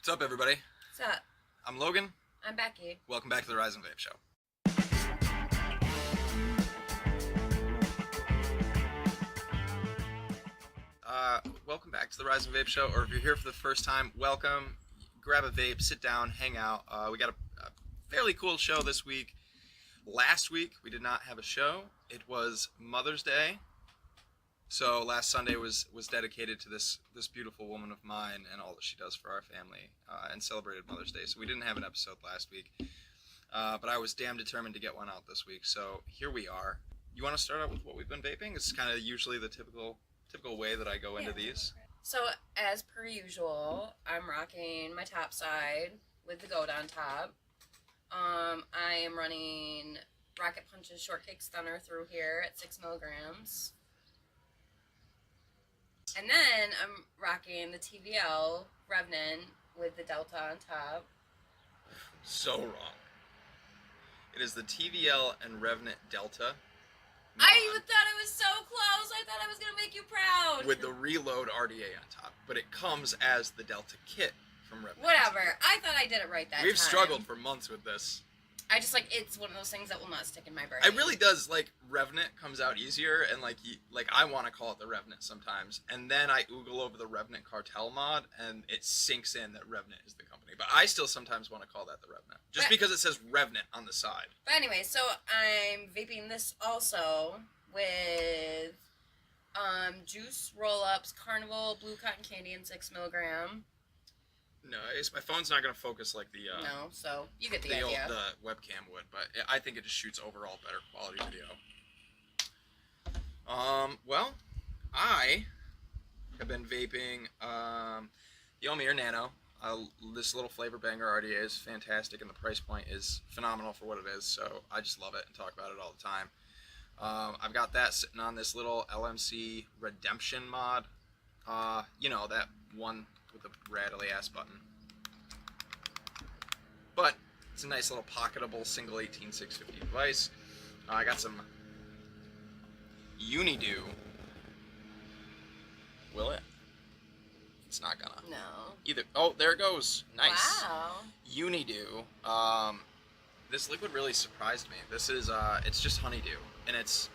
What's up, everybody? What's up? I'm Logan. I'm Becky. Welcome back to the Rise and Vape Show. Welcome back to the Rise and Vape Show, or if you're here for the first time, welcome. Grab a vape, sit down, hang out. We got a fairly cool show this week. Last week, we did not have a show. It was Mother's Day. So last Sunday was dedicated to this beautiful woman of mine and all that she does for our family, and celebrated Mother's Day. So we didn't have an episode last week, but I was damn determined to get one out this week. So here we are. You want to start out with what we've been vaping? It's kind of usually the typical way that I go into these. So as per usual, I'm rocking my top side with the goat on top. I am running Rocket Punch's Shortcake Stunner through here at 6 milligrams. And then I'm rocking the TVL Revenant with the Delta on top. So wrong. It is the TVL and Revenant Delta. I thought it was so close. I thought I was going to make you proud. With the Reload RDA on top. But it comes as the Delta kit from Revenant. Whatever. I thought I did it right that time. We've struggled for months with this. I just, it's one of those things that will not stick in my brain. It really does, Revenant comes out easier, and, I want to call it the Revenant sometimes, and then I oogle over the Revenant Cartel mod, and it sinks in that Revenant is the company. But I still sometimes want to call that the Revenant, just because it says Revenant on the side. But anyway, so I'm vaping this also with Juice Roll-Ups, Carnival Blue Cotton Candy in 6 milligram. No, my phone's not going to focus like the... no, so you get the idea. The webcam would, but I think it just shoots overall better quality video. Well, I have been vaping the Omir Nano. This little flavor banger RDA is fantastic, and the price point is phenomenal for what it is, so I just love it and talk about it all the time. I've got that sitting on this little LMC Redemption mod. That one with the rattly ass button. But it's a nice little pocketable single 18650 device. I got some Unido. Will it? It's not gonna. No. Either. Oh, there it goes. Nice. Wow. Unido. This liquid really surprised me. This is it's just honeydew, and it's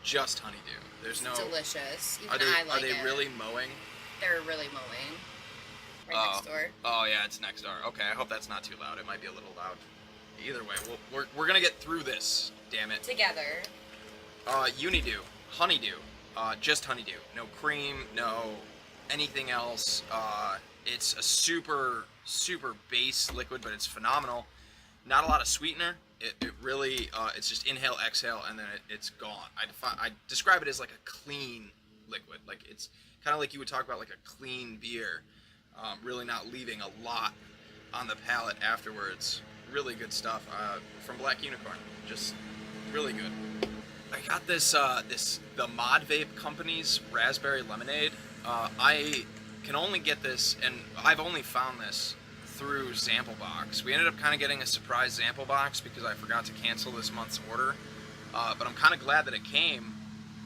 just honeydew. There's no. Delicious. Even Are I like they it. really mowing? They're really mowing. Right next door. Oh yeah, it's next door. Okay, I hope that's not too loud. It might be a little loud. Either way, we're gonna get through this. Damn it. Together. Unido, honeydew, just honeydew. No cream, no anything else. It's a super base liquid, but it's phenomenal. Not a lot of sweetener. It really it's just inhale, exhale, and then it's gone. I describe it as like a clean liquid. Like it's kind of like you would talk about like a clean beer. Really not leaving a lot on the palate afterwards. Really good stuff from Black Unicorn. Just really good. I got this the Mod Vape Company's Raspberry Lemonade. I can only get this, and I've only found this through Zamplebox. We ended up kind of getting a surprise Zamplebox because I forgot to cancel this month's order. But I'm kind of glad that it came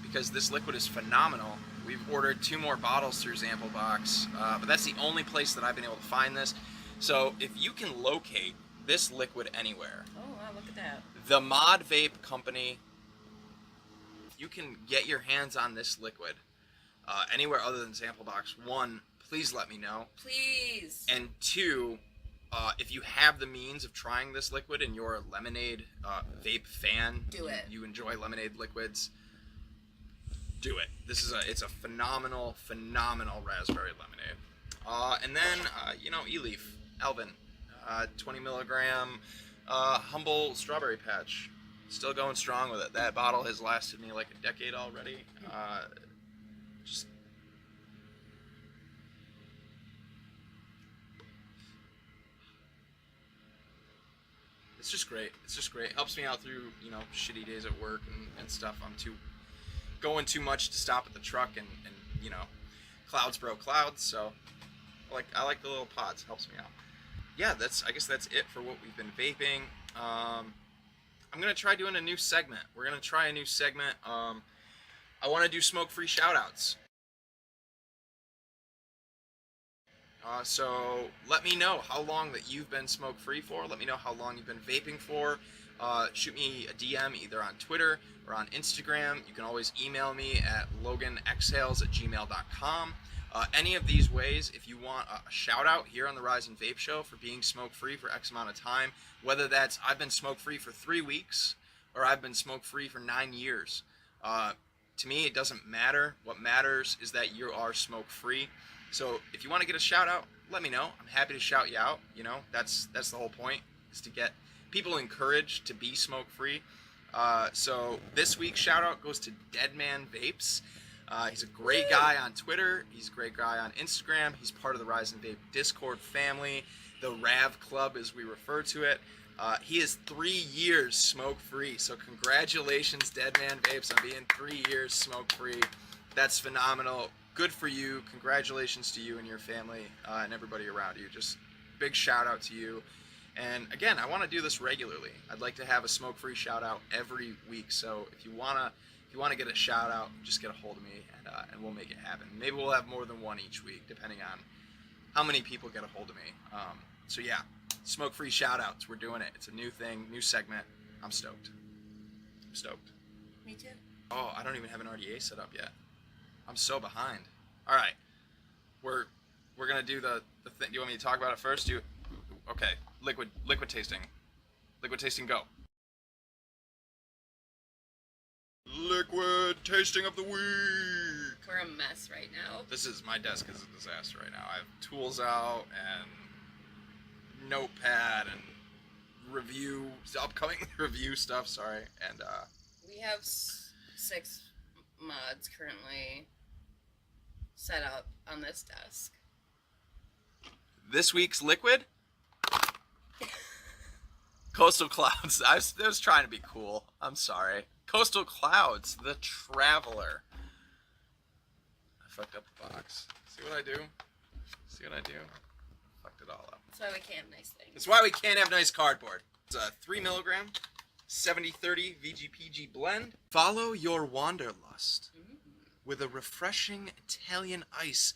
because this liquid is phenomenal. We've ordered 2 more bottles through Zamplebox, but that's the only place that I've been able to find this. So if you can locate this liquid anywhere, Oh wow, look at that. the Mod Vape Company, if you can get your hands on this liquid anywhere other than Zamplebox, 1, please let me know. Please. And 2, if you have the means of trying this liquid and you're a lemonade vape fan, Do it. You enjoy lemonade liquids, do it. It's a phenomenal raspberry lemonade. And then E-Leaf, Alvin, 20 milligram humble strawberry patch. Still going strong with it. That bottle has lasted me like a decade already. It's just great. It's just great. It helps me out through, shitty days at work and stuff. I'm going too much to stop at the truck and clouds bro clouds, so I like the little pods. It helps me out. Yeah, I guess that's it for what we've been vaping. I'm gonna try doing a new segment. We're gonna try a new segment. I want to do smoke-free shoutouts. So let me know how long that you've been smoke-free for. Let me know how long you've been vaping for. Shoot me a DM either on Twitter or on Instagram. You can always email me at loganexhales@gmail.com. Any of these ways, if you want a shout out here on the Rise and Vape Show for being smoke-free for X amount of time, whether that's I've been smoke-free for 3 weeks or I've been smoke-free for 9 years. To me, it doesn't matter. What matters is that you are smoke-free. So if you want to get a shout out, let me know. I'm happy to shout you out. You know, that's the whole point, is to get people encouraged to be smoke-free. So this week's shout out goes to Deadman Vapes. He's a great guy on Twitter. He's a great guy on Instagram. He's part of the Rise and Vape Discord family, the Rav Club as we refer to it. He is 3 years smoke-free. So congratulations, Deadman Vapes, on being 3 years smoke-free. That's phenomenal. Good for you. Congratulations to you and your family and everybody around you. Just big shout out to you. And again, I want to do this regularly. I'd like to have a smoke-free shout out every week. So if you wanna get a shout out, just get a hold of me and we'll make it happen. Maybe we'll have more than one each week, depending on how many people get a hold of me. So yeah, smoke-free shout outs. We're doing it. It's a new thing, new segment. I'm stoked. I'm stoked. Me too. Oh, I don't even have an RDA set up yet. I'm so behind. All right, we're gonna do the thing. Do you want me to talk about it first? Okay, liquid tasting. Liquid tasting, go. Liquid tasting of the week. We're a mess right now. My desk is a disaster right now. I have tools out and notepad and upcoming review stuff. Sorry, and we have 6 mods currently set up on this desk. This week's liquid, Coastal Clouds. I was trying to be cool. I'm sorry. Coastal Clouds, the Traveler. I fucked up the box. See what I do? Fucked it all up. That's why we can't have nice things. That's why we can't have nice cardboard. It's a 3 milligram, 70-30 VGPG blend. Follow your wanderlust with a refreshing Italian ice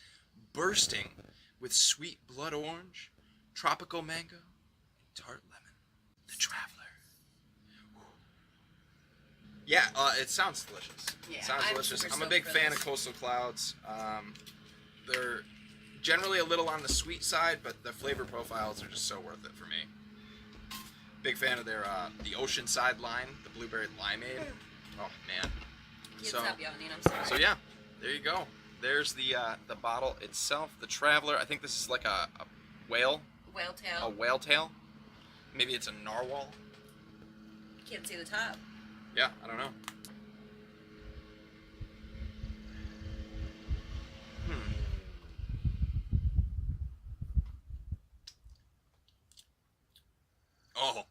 bursting with sweet blood orange, tropical mango, and tart lemon. The Traveler. Yeah, it sounds delicious. Yeah, it sounds delicious. I'm a stoked big for fan this. of Coastal Clouds. They're generally a little on the sweet side, but the flavor profiles are just so worth it for me. Big fan of their the Oceanside line, the blueberry limeade. Oh man. Stop yawning, I'm sorry. So yeah, there you go. There's the bottle itself, the Traveler. I think this is like a whale. Whale tail. A whale tail. Maybe it's a narwhal. Can't see the top. Yeah, I don't know. Oh.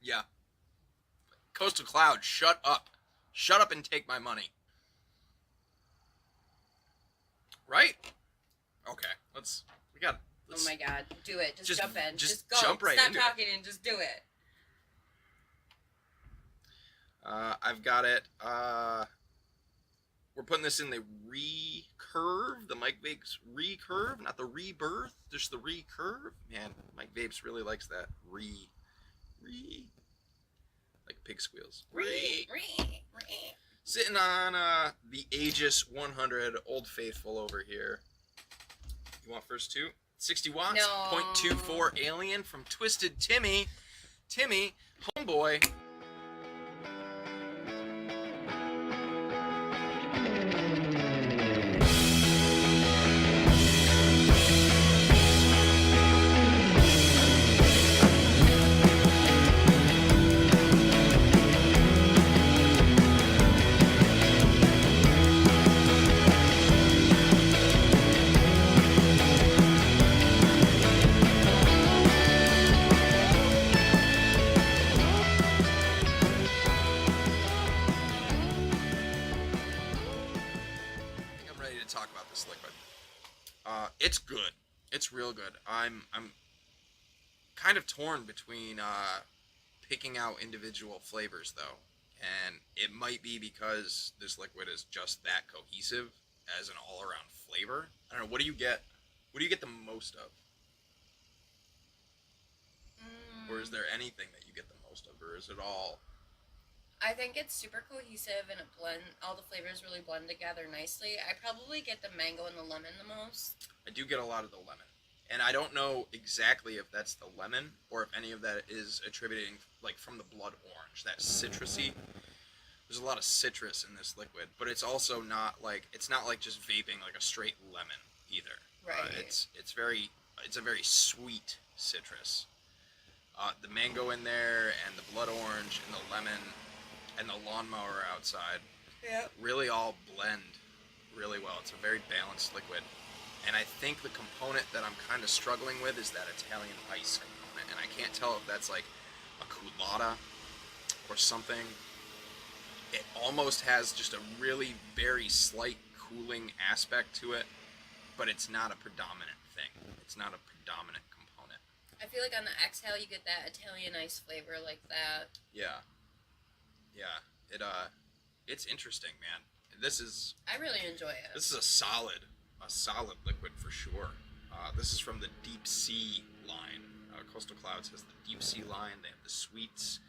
Yeah. Coastal Cloud, shut up. Shut up and take my money. Right? Okay, let's Oh my god, do it. Just jump in. Just go. jump right Stop into talking and just do it. I've got it. We're putting this in the recurve, the Mike Vapes recurve, not the rebirth, just the recurve. Man, Mike Vapes really likes that like pig squeals. Sitting on the Aegis 100 Old Faithful over here. You want first 2? 60 watts, No. 0.24 Alien from Twisted Timmy. Timmy, homeboy. It's good. It's real good. I'm kind of torn between picking out individual flavors though, and it might be because this liquid is just that cohesive as an all-around flavor. I don't know. What do you get? What do you get the most of? Or is there anything that you get the most of, or is it all? I think it's super cohesive and all the flavors really blend together nicely. I probably get the mango and the lemon the most. I do get a lot of the lemon. And I don't know exactly if that's the lemon or if any of that is attributing like from the blood orange, that citrusy. There's a lot of citrus in this liquid, but it's also not like just vaping like a straight lemon either. Right. It's a very sweet citrus. The mango in there and the blood orange and the lemon and the lawnmower outside really all blend really well. It's a very balanced liquid. And I think the component that I'm kind of struggling with is that Italian ice component. And I can't tell if that's like a culotta or something. It almost has just a really very slight cooling aspect to it, but it's not a predominant thing. It's not a predominant component. I feel like on the exhale you get that Italian ice flavor like that. Yeah. Yeah. It's interesting, man. I really enjoy it. This is a solid liquid for sure. This is from the Deep Sea line. Coastal Clouds has the Deep Sea line. They have the Sweets.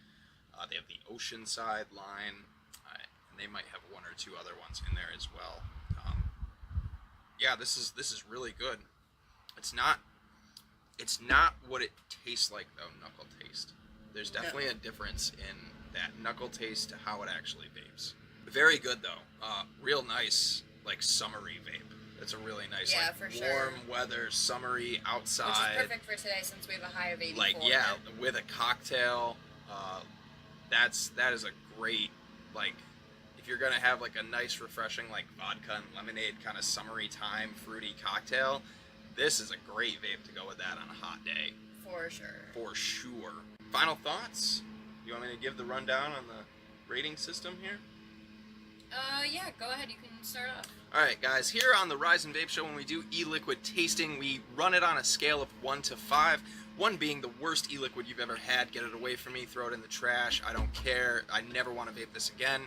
They have the Oceanside line. And they might have one or two other ones in there as well. Yeah, this is really good. It's not what it tastes like though. Knuckle taste. There's definitely a difference in that knuckle taste to how it actually vapes. Very good though. Real nice, like summery vape. It's a really nice, yeah, like for warm sure. weather, summery outside. Which is perfect for today since we have a high of 84. Like yeah, with a cocktail. That is a great, like, if you're gonna have like a nice, refreshing like vodka and lemonade kind of summery time fruity cocktail, this is a great vape to go with that on a hot day. For sure. For sure. Final thoughts? You want me to give the rundown on the rating system here? Yeah, go ahead. You can start off. Alright guys, here on the Rise and Vape Show, when we do e-liquid tasting, we run it on a scale of 1 to 5. 1 being the worst e-liquid you've ever had, get it away from me, throw it in the trash, I don't care, I never want to vape this again.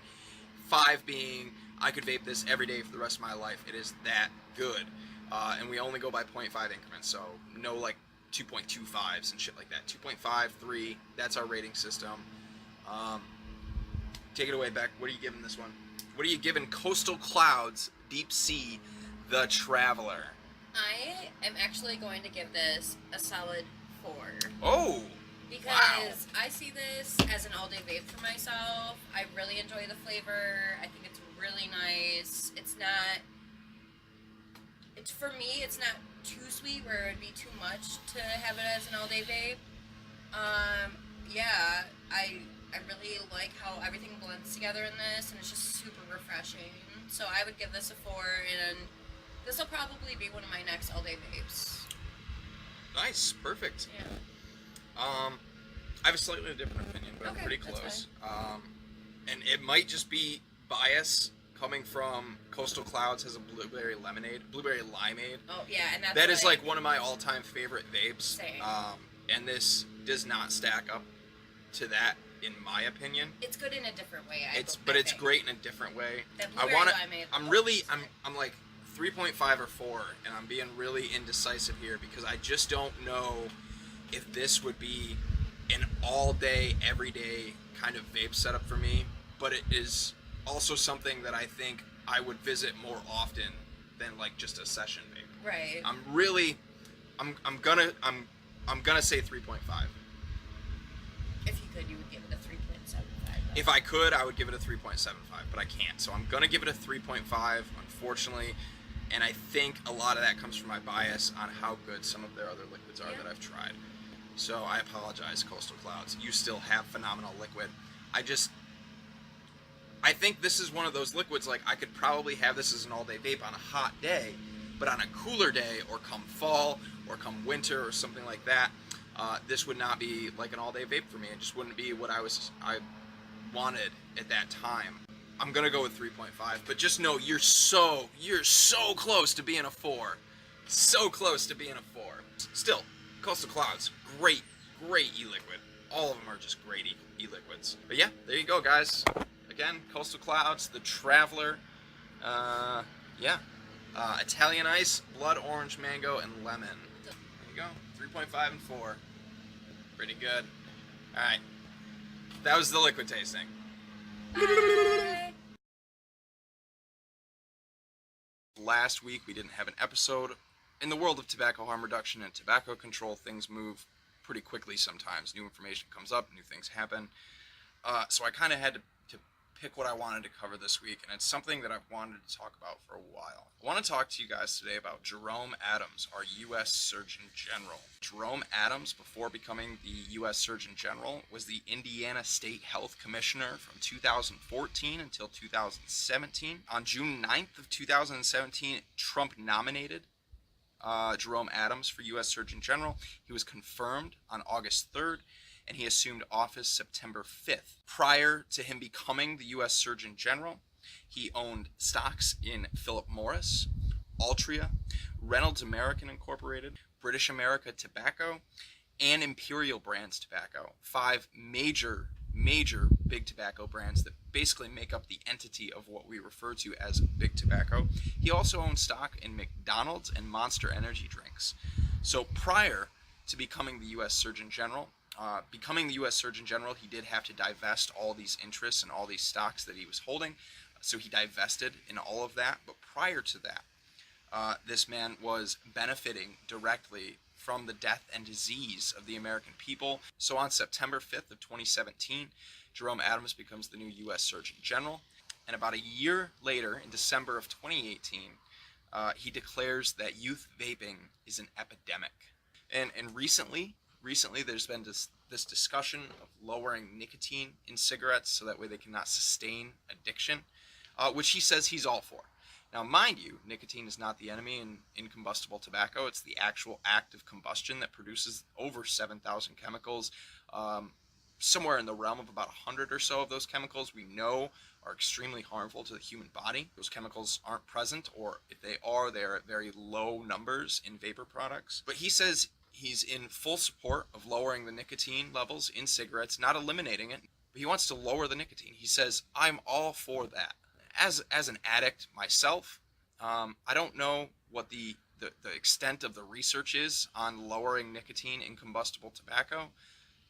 5 being, I could vape this every day for the rest of my life, it is that good. And we only go by 0.5 increments, so no like 2.25s and shit like that. 2.5, 3, that's our rating system. Take it away, Beck, what are you giving this one? What are you giving Coastal Clouds Deep Sea The Traveler? I am actually going to give this a solid 4. Oh! Because wow. I see this as an all-day vape for myself. I really enjoy the flavor. I think it's really nice. For me, it's not too sweet where it would be too much to have it as an all-day vape. Yeah, I really like how everything blends together in this, and it's just super refreshing. So I would give this a 4, and this will probably be one of my next all-day vapes. Nice, perfect. Yeah. I have a slightly different opinion, but okay, I'm pretty close. And it might just be bias coming from Coastal Clouds has a blueberry limeade. Oh yeah, and that is like one of my all-time favorite vapes. Same. And this does not stack up to that, in my opinion. It's good in a different way. It's think. great in a different way. I'm like 3.5 or 4, and I'm being really indecisive here because I just don't know if this would be an all-day, everyday kind of vape setup for me. But it is also something that I think I would visit more often than like just a session vape. Right. I'm gonna say 3.5. If you could, you would give it a 3.75. If I could, I would give it a 3.75, but I can't. So I'm gonna give it a 3.5, unfortunately. And I think a lot of that comes from my bias on how good some of their other liquids are that I've tried. So I apologize, Coastal Clouds. You still have phenomenal liquid. I think this is one of those liquids, like I could probably have this as an all-day vape on a hot day, but on a cooler day, or come fall, or come winter, or something like that, this would not be like an all-day vape for me. It just wouldn't be what I wanted at that time. I'm gonna go with 3.5, but just know you're so close to being a 4. So close to being a 4. Still, Coastal Clouds, great e-liquid. All of them are just great e-liquids. But yeah, there you go, guys. Again, Coastal Clouds, The Traveler. Yeah, Italian ice, blood orange, mango, and lemon. There you go. 3.5 and 4. Pretty good. All right. That was the liquid tasting. Bye. Last week we didn't have an episode. In the world of tobacco harm reduction and tobacco control, things move pretty quickly sometimes. New information comes up, new things happen. So I kind of had to pick what I wanted to cover this week, and it's something that I've wanted to talk about for a while. I want to talk to you guys today about Jerome Adams, our U.S. Surgeon General. Jerome Adams, before becoming the U.S. Surgeon General, was the Indiana State Health Commissioner from 2014 until 2017. On June 9th of 2017, Trump nominated Jerome Adams for U.S. Surgeon General. He was confirmed on August 3rd, and he assumed office September 5th. Prior to him becoming the U.S. Surgeon General, he owned stocks in Philip Morris, Altria, Reynolds American Incorporated, British America Tobacco, and Imperial Brands Tobacco. 5 major big tobacco brands that basically make up the entity of what we refer to as big tobacco. He also owned stock in McDonald's and Monster Energy drinks. So prior to becoming the U.S. Surgeon General, he did have to divest all these interests and all these stocks that he was holding. So he divested in all of that. But prior to that, this man was benefiting directly from the death and disease of the American people. So on September 5th of 2017, Jerome Adams becomes the new U.S. Surgeon General. And about a year later, in December of 2018, he declares that youth vaping is an epidemic. And recently there's been this discussion of lowering nicotine in cigarettes so that way they cannot sustain addiction, which he says he's all for. Now, mind you, nicotine is not the enemy in combustible tobacco. It's the actual act of combustion that produces over 7,000 chemicals. Somewhere in the realm of about 100 or so of those chemicals we know are extremely harmful to the human body. Those chemicals aren't present, or if they are at very low numbers in vapor products. But he says he's in full support of lowering the nicotine levels in cigarettes, not eliminating it, but he wants to lower the nicotine. He says, I'm all for that. As an addict myself, I don't know what the extent of the research is on lowering nicotine in combustible tobacco,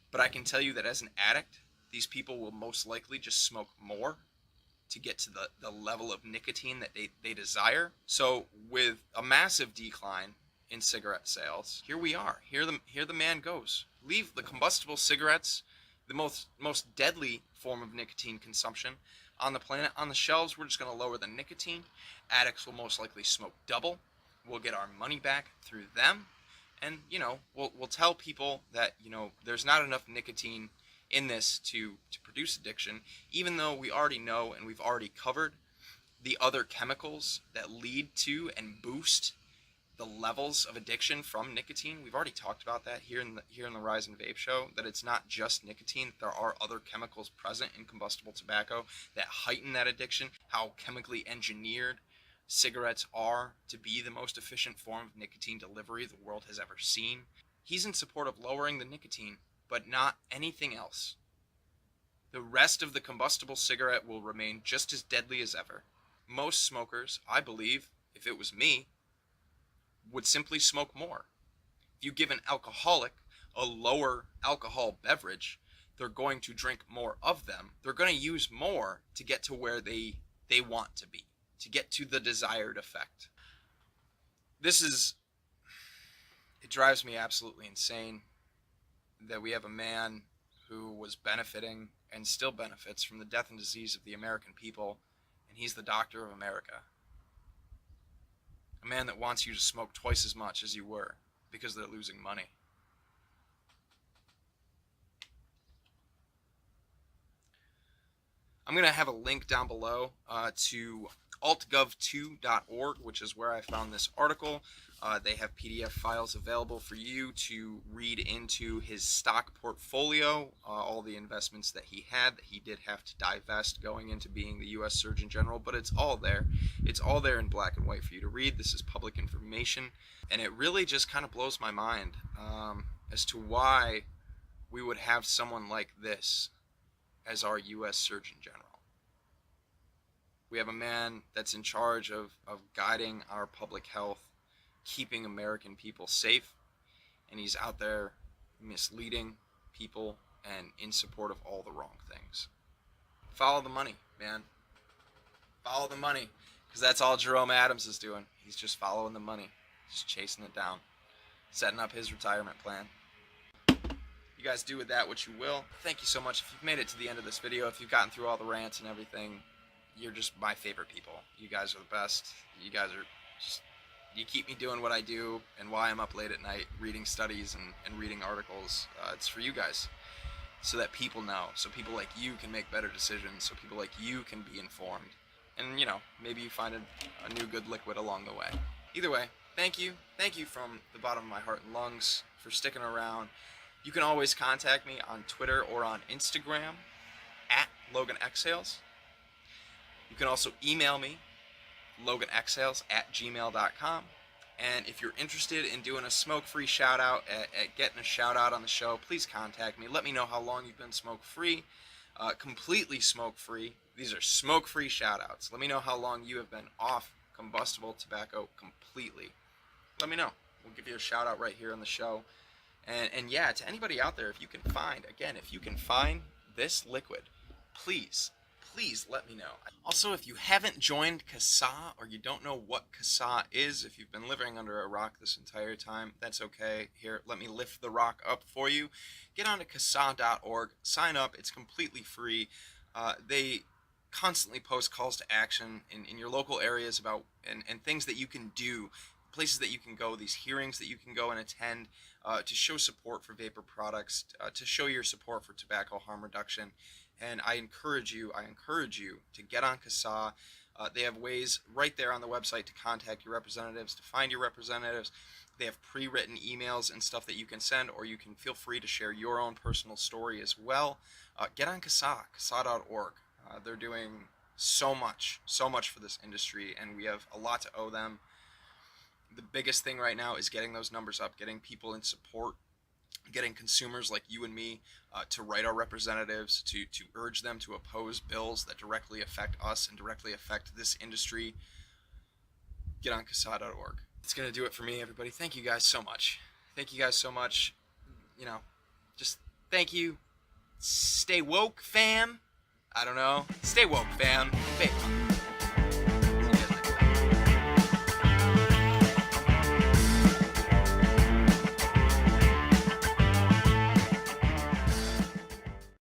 but I can tell you that as an addict, these people will most likely just smoke more to get to the level of nicotine that they desire. So with a massive decline in cigarette sales, here we are. Here the man goes. Leave the combustible cigarettes, the most deadly form of nicotine consumption on the planet, on the shelves. We're just going to lower the nicotine. Addicts will most likely smoke double. We'll get our money back through them, and we'll tell people that there's not enough nicotine in this to produce addiction, even though we already know and we've already covered the other chemicals that lead to and boost the levels of addiction from nicotine. We've already talked about that here in the Rise and Vape show, that it's not just nicotine. There are other chemicals present in combustible tobacco that heighten that addiction, how chemically engineered cigarettes are to be the most efficient form of nicotine delivery the world has ever seen. He's in support of lowering the nicotine, but not anything else. The rest of the combustible cigarette will remain just as deadly as ever. Most smokers, I believe, if it was me, would simply smoke more. If you give an alcoholic a lower alcohol beverage, they're going to drink more of them. They're going to use more to get to where they want to be, to get to the desired effect. It drives me absolutely insane that we have a man who was benefiting and still benefits from the death and disease of the American people, and he's the doctor of America. A man that wants you to smoke twice as much as you were because they're losing money. I'm going to have a link down below to altgov2.org, which is where I found this article. They have PDF files available for you to read into his stock portfolio, all the investments that he had that he did have to divest going into being the U.S. Surgeon General, but it's all there. It's all there in black and white for you to read. This is public information, and it really just kind of blows my mind as to why we would have someone like this as our U.S. Surgeon General. We have a man that's in charge of guiding our public health, keeping American people safe, and he's out there misleading people and in support of all the wrong things. Follow the money, man. Follow the money, because that's all Jerome Adams is doing. He's just following the money, just chasing it down, setting up his retirement plan. You guys do with that what you will. Thank you so much. If you've made it to the end of this video, if you've gotten through all the rants and everything, you're just my favorite people. You guys are the best. You guys are just, you keep me doing what I do and why I'm up late at night reading studies and reading articles. It's for you guys, so that people know, so people like you can make better decisions, so people like you can be informed. And, you know, maybe you find a new good liquid along the way. Either way, thank you. Thank you from the bottom of my heart and lungs for sticking around. You can always contact me on Twitter or on Instagram at Logan Exhales. You can also email me, loganexhales@gmail.com. And if you're interested in doing a smoke-free shout-out, at getting a shout-out on the show, please contact me. Let me know how long you've been smoke-free, completely smoke-free. These are smoke-free shout-outs. Let me know how long you have been off combustible tobacco completely. Let me know. We'll give you a shout-out right here on the show. And yeah, to anybody out there, if you can find this liquid, please let me know. Also, if you haven't joined CASAA, or you don't know what CASAA is, if you've been living under a rock this entire time, that's okay. Here, let me lift the rock up for you. Get onto CASAA.org, sign up, it's completely free. They constantly post calls to action in your local areas about and things that you can do, places that you can go, these hearings that you can go and attend, to show support for vapor products, to show your support for tobacco harm reduction. And I encourage you to get on CASAA. They have ways right there on the website to contact your representatives, to find your representatives. They have pre-written emails and stuff that you can send, or you can feel free to share your own personal story as well. Get on CASAA, CASAA.org. They're doing so much for this industry, and we have a lot to owe them. The biggest thing right now is getting those numbers up, getting people in support, getting consumers like you and me to write our representatives, to urge them to oppose bills that directly affect us and directly affect this industry. Get on CASAA.org. It's going to do it for me, everybody. Thank you guys so much. Thank you guys so much. You know, just thank you. Stay woke, fam. I don't know. Stay woke, fam. Vape on.